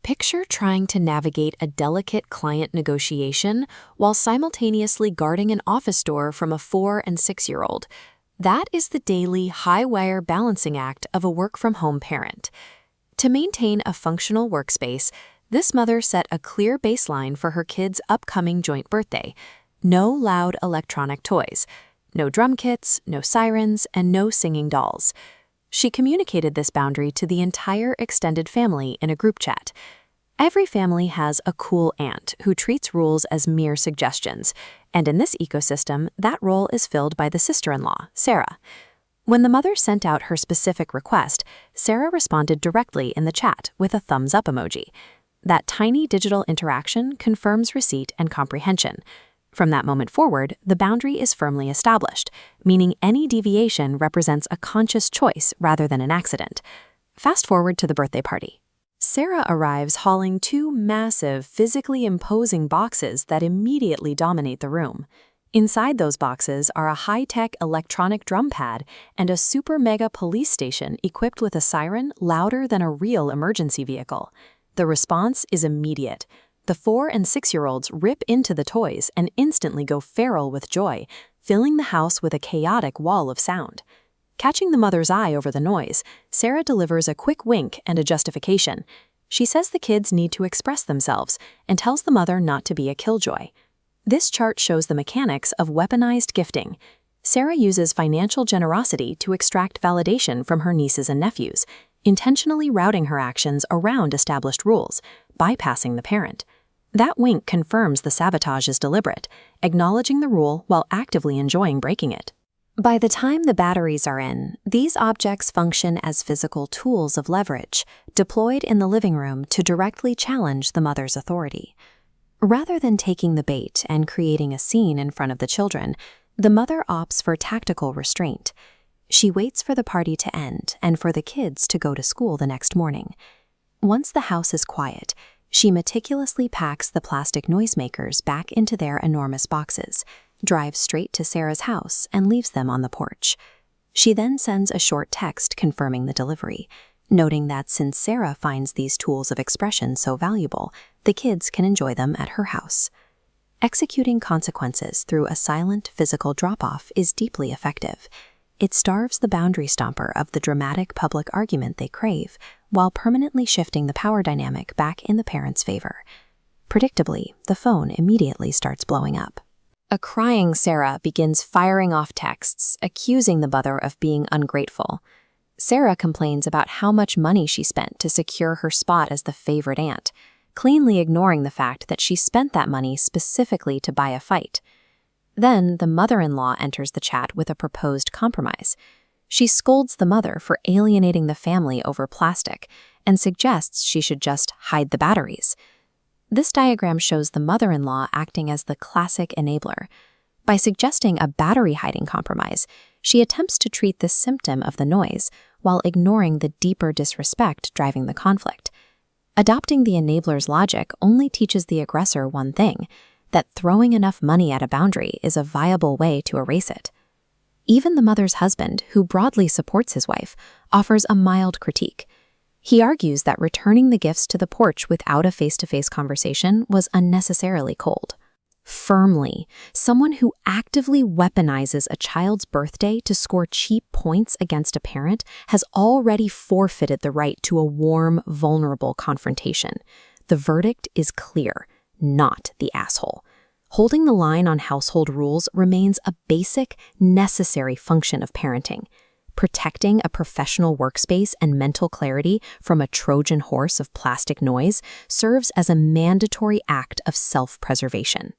Picture trying to navigate a delicate client negotiation while simultaneously guarding an office door from a 4- and 6-year-old. That is the daily high-wire balancing act of a work-from-home parent. To maintain a functional workspace, this mother set a clear baseline for her kids' upcoming joint birthday. No loud electronic toys, no drum kits, no sirens, and no singing dolls. She communicated this boundary to the entire extended family in a group chat. Every family has a cool aunt who treats rules as mere suggestions, and in this ecosystem, that role is filled by the sister-in-law, Sarah. When the mother sent out her specific request, Sarah responded directly in the chat with a thumbs-up emoji. That tiny digital interaction confirms receipt and comprehension. From that moment forward, the boundary is firmly established, meaning any deviation represents a conscious choice rather than an accident. Fast forward to the birthday party. Sarah arrives hauling 2 massive, physically imposing boxes that immediately dominate the room. Inside those boxes are a high-tech electronic drum pad and a super-mega police station equipped with a siren louder than a real emergency vehicle. The response is immediate. The 4- and 6-year-olds rip into the toys and instantly go feral with joy, filling the house with a chaotic wall of sound. Catching the mother's eye over the noise, Sarah delivers a quick wink and a justification. She says the kids need to express themselves and tells the mother not to be a killjoy. This chart shows the mechanics of weaponized gifting. Sarah uses financial generosity to extract validation from her nieces and nephews, intentionally routing her actions around established rules, bypassing the parent. That wink confirms the sabotage is deliberate, acknowledging the rule while actively enjoying breaking it. By the time the batteries are in, these objects function as physical tools of leverage, deployed in the living room to directly challenge the mother's authority. Rather than taking the bait and creating a scene in front of the children, the mother opts for tactical restraint. She waits for the party to end and for the kids to go to school the next morning. Once the house is quiet, she meticulously packs the plastic noisemakers back into their enormous boxes, drives straight to Sarah's house, and leaves them on the porch. She then sends a short text confirming the delivery, noting that since Sarah finds these tools of expression so valuable, the kids can enjoy them at her house. Executing consequences through a silent physical drop-off is deeply effective. It starves the boundary stomper of the dramatic public argument they crave, while permanently shifting the power dynamic back in the parent's favor. Predictably, the phone immediately starts blowing up. A crying Sarah begins firing off texts, accusing the mother of being ungrateful. Sarah complains about how much money she spent to secure her spot as the favorite aunt, cleanly ignoring the fact that she spent that money specifically to buy a fight. Then, the mother-in-law enters the chat with a proposed compromise. She scolds the mother for alienating the family over plastic and suggests she should just hide the batteries. This diagram shows the mother-in-law acting as the classic enabler. By suggesting a battery-hiding compromise, she attempts to treat the symptom of the noise while ignoring the deeper disrespect driving the conflict. Adopting the enabler's logic only teaches the aggressor one thing: that throwing enough money at a boundary is a viable way to erase it. Even the mother's husband, who broadly supports his wife, offers a mild critique. He argues that returning the gifts to the porch without a face-to-face conversation was unnecessarily cold. Firmly, someone who actively weaponizes a child's birthday to score cheap points against a parent has already forfeited the right to a warm, vulnerable confrontation. The verdict is clear: not the asshole. Holding the line on household rules remains a basic, necessary function of parenting. Protecting a professional workspace and mental clarity from a Trojan horse of plastic noise serves as a mandatory act of self-preservation.